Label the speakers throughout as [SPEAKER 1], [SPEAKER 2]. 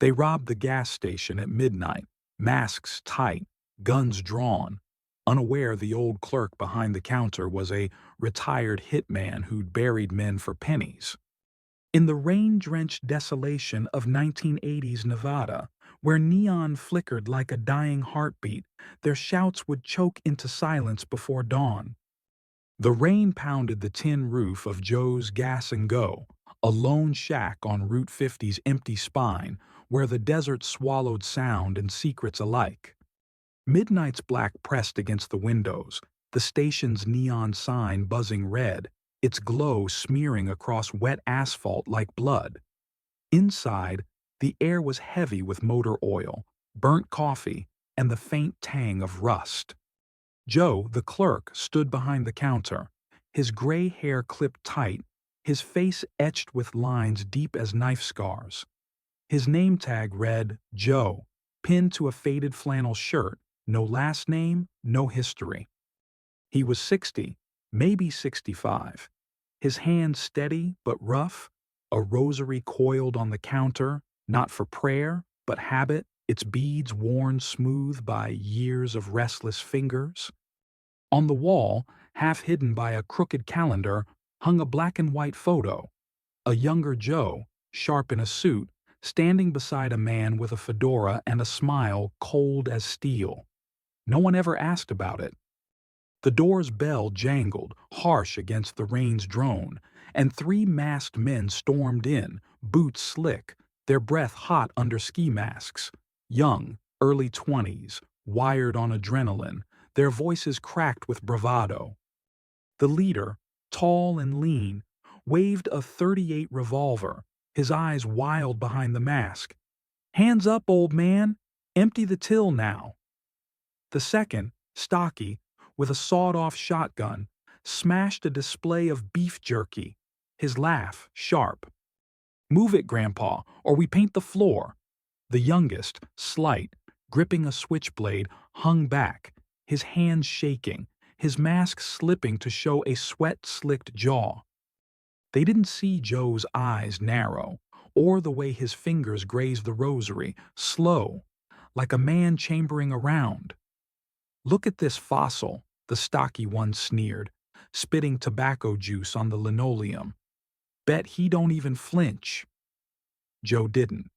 [SPEAKER 1] They robbed the gas station at midnight, masks tight, guns drawn, unaware the old clerk behind the counter was a retired hitman who'd buried men for pennies. In the rain-drenched desolation of 1980s Nevada, where neon flickered like a dying heartbeat, their shouts would choke into silence before dawn. The rain pounded the tin roof of Joe's Gas and Go, a lone shack on Route 50's empty spine where the desert swallowed sound and secrets alike. Midnight's black pressed against the windows, the station's neon sign buzzing red, its glow smearing across wet asphalt like blood. Inside, the air was heavy with motor oil, burnt coffee, and the faint tang of rust. Joe, the clerk, stood behind the counter, his gray hair clipped tight, his face etched with lines deep as knife scars. His name tag read Joe, pinned to a faded flannel shirt, no last name, no history. He was 60, maybe 65. His hands steady but rough, a rosary coiled on the counter, not for prayer, but habit, its beads worn smooth by years of restless fingers. On the wall, half hidden by a crooked calendar, hung a black and white photo. A younger Joe, sharp in a suit, standing beside a man with a fedora and a smile cold as steel. No one ever asked about it. The door's bell jangled, harsh against the rain's drone, and three masked men stormed in, boots slick, their breath hot under ski masks. Young, early 20s, wired on adrenaline, their voices cracked with bravado. The leader, tall and lean, waved a .38 revolver, his eyes wild behind the mask. "Hands up, old man! Empty the till now!" The second, stocky, with a sawed-off shotgun, smashed a display of beef jerky, his laugh sharp. "Move it, Grandpa, or we paint the floor." The youngest, slight, gripping a switchblade, hung back, his hands shaking, his mask slipping to show a sweat-slicked jaw. They didn't see Joe's eyes narrow, or the way his fingers grazed the rosary, slow, like a man chambering around. "Look at this fossil," the stocky one sneered, spitting tobacco juice on the linoleum. "Bet he don't even flinch." Joe didn't.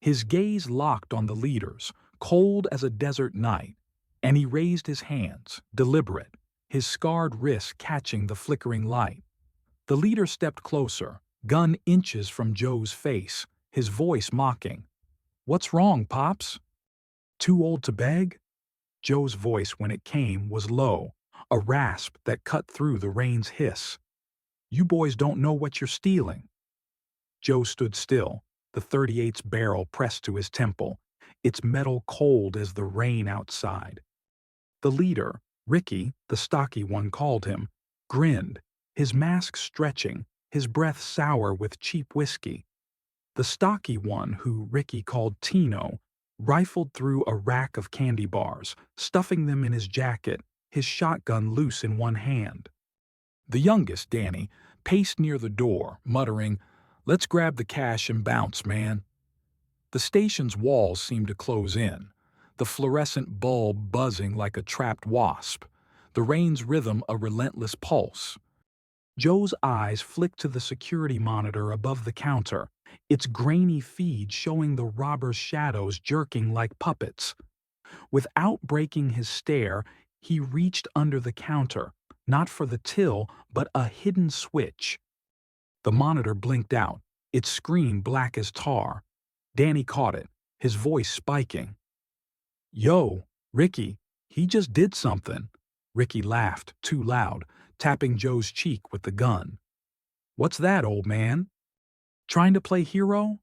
[SPEAKER 1] His gaze locked on the leader's, cold as a desert night, and he raised his hands, deliberate, his scarred wrists catching the flickering light. The leader stepped closer, gun inches from Joe's face, his voice mocking. "What's wrong, Pops? Too old to beg?" Joe's voice, when it came, was low, a rasp that cut through the rain's hiss. "You boys don't know what you're stealing." Joe stood still, the .38's barrel pressed to his temple, its metal cold as the rain outside. The leader, Ricky, the stocky one called him, grinned, his mask stretching, his breath sour with cheap whiskey. The stocky one, who Ricky called Tino, rifled through a rack of candy bars, stuffing them in his jacket, his shotgun loose in one hand. The youngest, Danny, paced near the door, muttering, "Let's grab the cash and bounce, man." The station's walls seemed to close in, the fluorescent bulb buzzing like a trapped wasp, the rain's rhythm a relentless pulse. Joe's eyes flicked to the security monitor above the counter, its grainy feed showing the robbers' shadows jerking like puppets. Without breaking his stare, he reached under the counter, not for the till, but a hidden switch. The monitor blinked out, its screen black as tar. Danny caught it, his voice spiking. "Yo, Ricky, he just did something." Ricky laughed, too loud, tapping Joe's cheek with the gun. "What's that, old man? Trying to play hero?"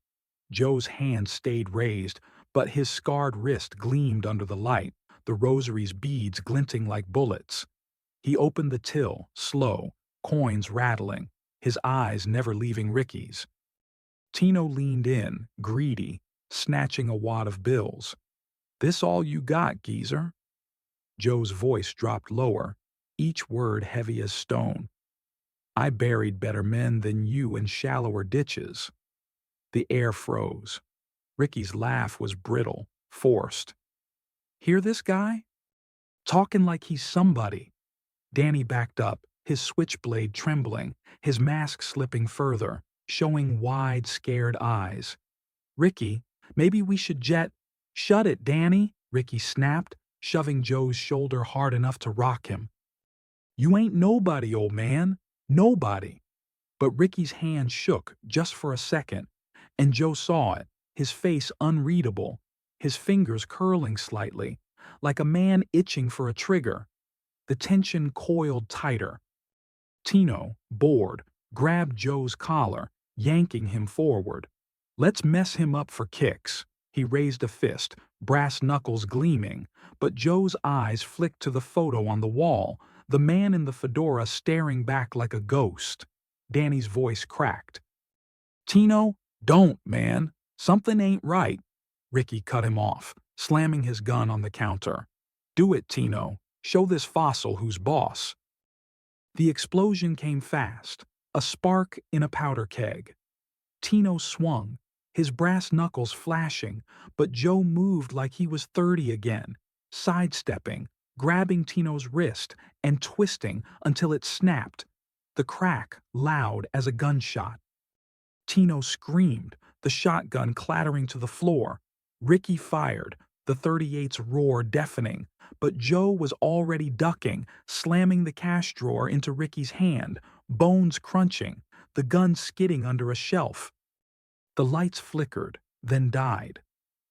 [SPEAKER 1] Joe's hand stayed raised, but his scarred wrist gleamed under the light, the rosary's beads glinting like bullets. He opened the till, slow, coins rattling, his eyes never leaving Ricky's. Tino leaned in, greedy, snatching a wad of bills. "This all you got, geezer?" Joe's voice dropped lower, each word heavy as stone. "I buried better men than you in shallower ditches." The air froze. Ricky's laugh was brittle, forced. Hear this guy? Talking like he's somebody. Danny backed up, his switchblade trembling, his mask slipping further, showing wide, scared eyes. Ricky, maybe we should jet. Shut it, Danny, Ricky snapped, shoving Joe's shoulder hard enough to rock him. You ain't nobody, old man. Nobody. But Ricky's hand shook just for a second, and Joe saw it, his face unreadable, his fingers curling slightly, like a man itching for a trigger. The tension coiled tighter. Tino, bored, grabbed Joe's collar, yanking him forward. Let's mess him up for kicks. He raised a fist, brass knuckles gleaming, but Joe's eyes flicked to the photo on the wall, the man in the fedora staring back like a ghost. Danny's voice cracked. Tino, don't, man. Something ain't right. Ricky cut him off, slamming his gun on the counter. Do it, Tino. Show this fossil who's boss. The explosion came fast, a spark in a powder keg. Tino swung, his brass knuckles flashing, but Joe moved like he was 30 again, sidestepping, grabbing Tino's wrist, and twisting until it snapped, the crack loud as a gunshot. Tino screamed, the shotgun clattering to the floor. Ricky fired, the 38's roar deafening, but Joe was already ducking, slamming the cash drawer into Ricky's hand, bones crunching, the gun skidding under a shelf. The lights flickered, then died,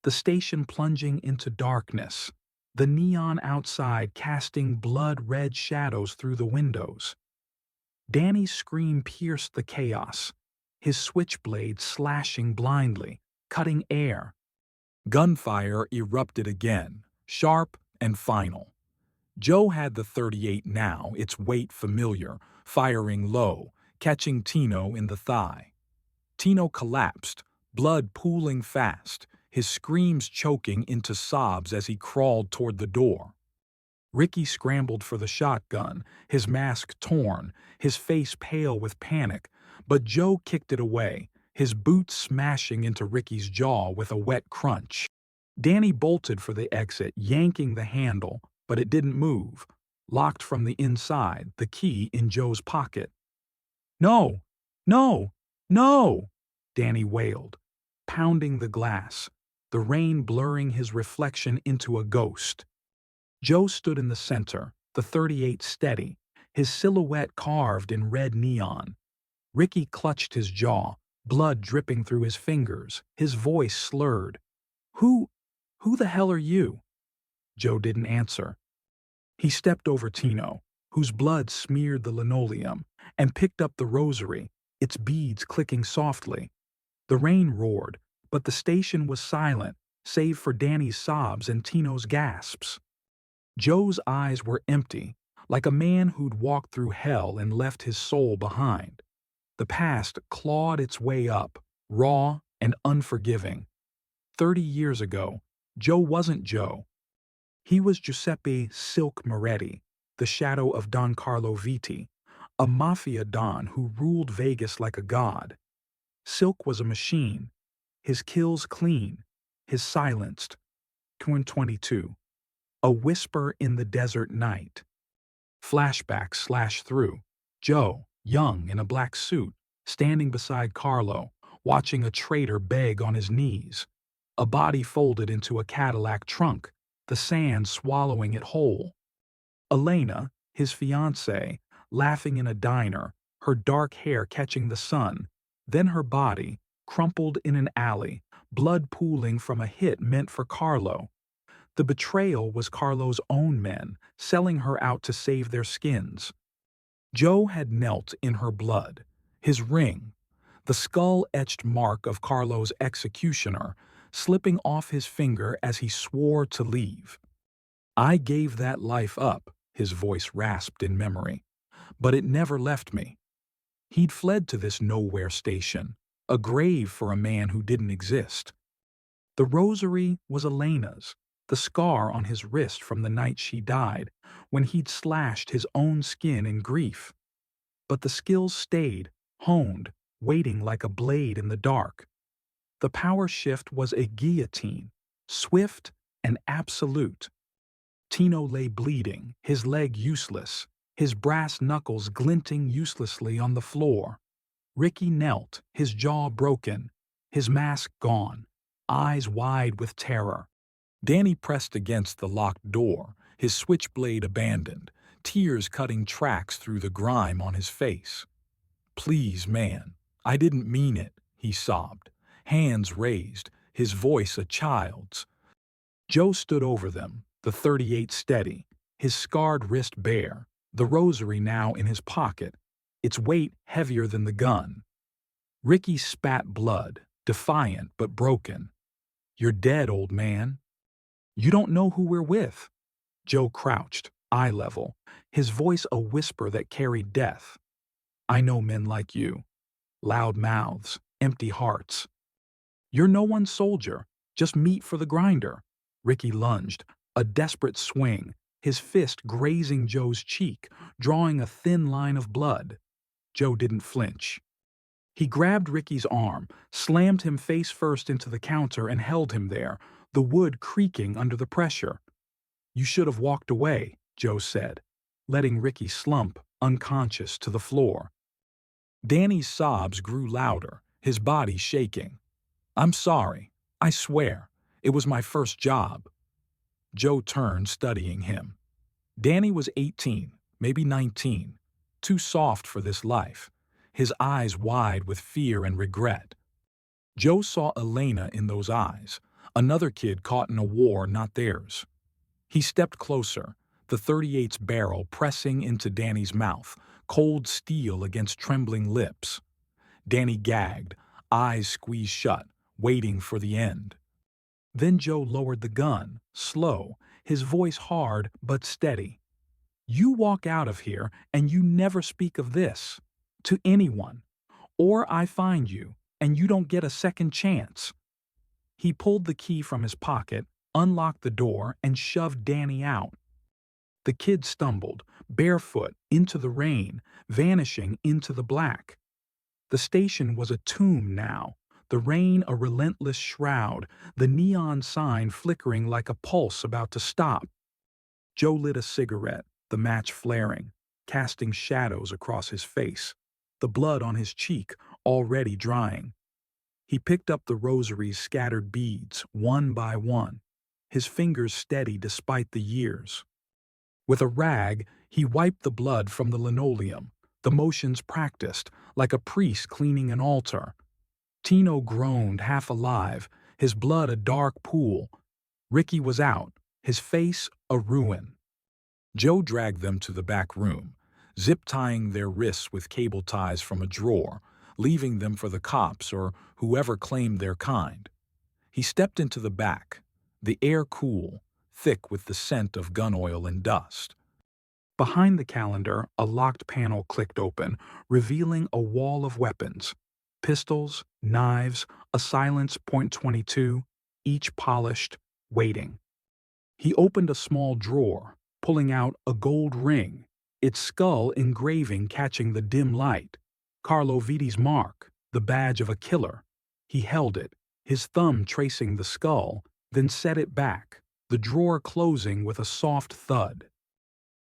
[SPEAKER 1] the station plunging into darkness, the neon outside casting blood-red shadows through the windows. Danny's scream pierced the chaos, his switchblade slashing blindly, cutting air. Gunfire erupted again, sharp and final. Joe had the 38 now, its weight familiar, firing low, catching Tino in the thigh. Tino collapsed, blood pooling fast, his screams choking into sobs as he crawled toward the door. Ricky scrambled for the shotgun, his mask torn, his face pale with panic, but Joe kicked it away, his boots smashing into Ricky's jaw with a wet crunch. Danny bolted for the exit, yanking the handle, but it didn't move, locked from the inside, the key in Joe's pocket. No! No! No! Danny wailed, pounding the glass, the rain blurring his reflection into a ghost. Joe stood in the center, the 38 steady, his silhouette carved in red neon. Ricky clutched his jaw, blood dripping through his fingers, his voice slurred. Who the hell are you? Joe didn't answer. He stepped over Tino, whose blood smeared the linoleum, and picked up the rosary, its beads clicking softly. The rain roared, but the station was silent, save for Danny's sobs and Tino's gasps. Joe's eyes were empty, like a man who'd walked through hell and left his soul behind. The past clawed its way up, raw and unforgiving. 30 years ago, Joe wasn't Joe. He was Giuseppe Silk Moretti, the shadow of Don Carlo Vitti, a mafia don who ruled Vegas like a god. Silk was a machine, his kills clean, his silenced. 22. A whisper in the desert night. Flashbacks slash through. Joe, young in a black suit, standing beside Carlo, watching a traitor beg on his knees. A body folded into a Cadillac trunk, the sand swallowing it whole. Elena, his fiancée, laughing in a diner, her dark hair catching the sun, then her body, crumpled in an alley, blood pooling from a hit meant for Carlo. The betrayal was Carlo's own men, selling her out to save their skins. Joe had knelt in her blood, his ring, the skull-etched mark of Carlo's executioner, slipping off his finger as he swore to leave. I gave that life up, his voice rasped in memory, but it never left me. He'd fled to this nowhere station, a grave for a man who didn't exist. The rosary was Elena's, the scar on his wrist from the night she died, when he'd slashed his own skin in grief. But the skills stayed, honed, waiting like a blade in the dark. The power shift was a guillotine, swift and absolute. Tino lay bleeding, his leg useless, his brass knuckles glinting uselessly on the floor. Ricky knelt, his jaw broken, his mask gone, eyes wide with terror. Danny pressed against the locked door, his switchblade abandoned, tears cutting tracks through the grime on his face. "Please, man, I didn't mean it," he sobbed, hands raised, his voice a child's. Joe stood over them, the .38 steady, his scarred wrist bare, the rosary now in his pocket, its weight heavier than the gun. Ricky spat blood, defiant but broken. "You're dead, old man." "You don't know who we're with." Joe crouched, eye level, his voice a whisper that carried death. "I know men like you. Loud mouths, empty hearts. You're no one's soldier, just meat for the grinder." Ricky lunged, a desperate swing, his fist grazing Joe's cheek, drawing a thin line of blood. Joe didn't flinch. He grabbed Ricky's arm, slammed him face first into the counter and held him there, the wood creaking under the pressure. "You should have walked away," Joe said, letting Ricky slump, unconscious, to the floor. Danny's sobs grew louder, his body shaking. "I'm sorry. I swear. It was my first job." Joe turned, studying him. Danny was 18, maybe 19, too soft for this life, his eyes wide with fear and regret. Joe saw Elena in those eyes, another kid caught in a war not theirs. He stepped closer, the .38's barrel pressing into Danny's mouth, cold steel against trembling lips. Danny gagged, eyes squeezed shut, waiting for the end. Then Joe lowered the gun, slow, his voice hard but steady. "You walk out of here and you never speak of this to anyone, or I find you and you don't get a second chance." He pulled the key from his pocket, unlocked the door, and shoved Danny out. The kid stumbled, barefoot, into the rain, vanishing into the black. The station was a tomb now, the rain a relentless shroud, the neon sign flickering like a pulse about to stop. Joe lit a cigarette, the match flaring, casting shadows across his face, the blood on his cheek already drying. He picked up the rosary's scattered beads, one by one, his fingers steady despite the years. With a rag, he wiped the blood from the linoleum, the motions practiced, like a priest cleaning an altar. Tino groaned, half alive, his blood a dark pool. Ricky was out, his face a ruin. Joe dragged them to the back room, zip-tying their wrists with cable ties from a drawer, leaving them for the cops or whoever claimed their kind. He stepped into the back, the air cool, thick with the scent of gun oil and dust. Behind the calendar, a locked panel clicked open, revealing a wall of weapons. Pistols, knives, a silenced .22, each polished, waiting. He opened a small drawer, pulling out a gold ring, its skull engraving catching the dim light. Carlo Viti's mark, the badge of a killer. He held it, his thumb tracing the skull, then set it back, the drawer closing with a soft thud.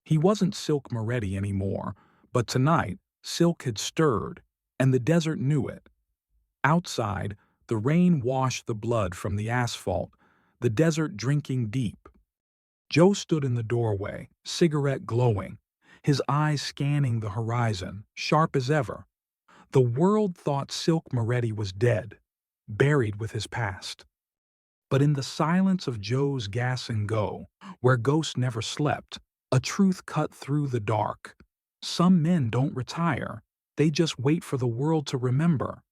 [SPEAKER 1] He wasn't Silk Moretti anymore, but tonight Silk had stirred, and the desert knew it. Outside, the rain washed the blood from the asphalt, the desert drinking deep. Joe stood in the doorway, cigarette glowing, his eyes scanning the horizon, sharp as ever. The world thought Silk Moretti was dead, buried with his past. But in the silence of Joe's gas and go, where ghosts never slept, a truth cut through the dark. Some men don't retire, they just wait for the world to remember.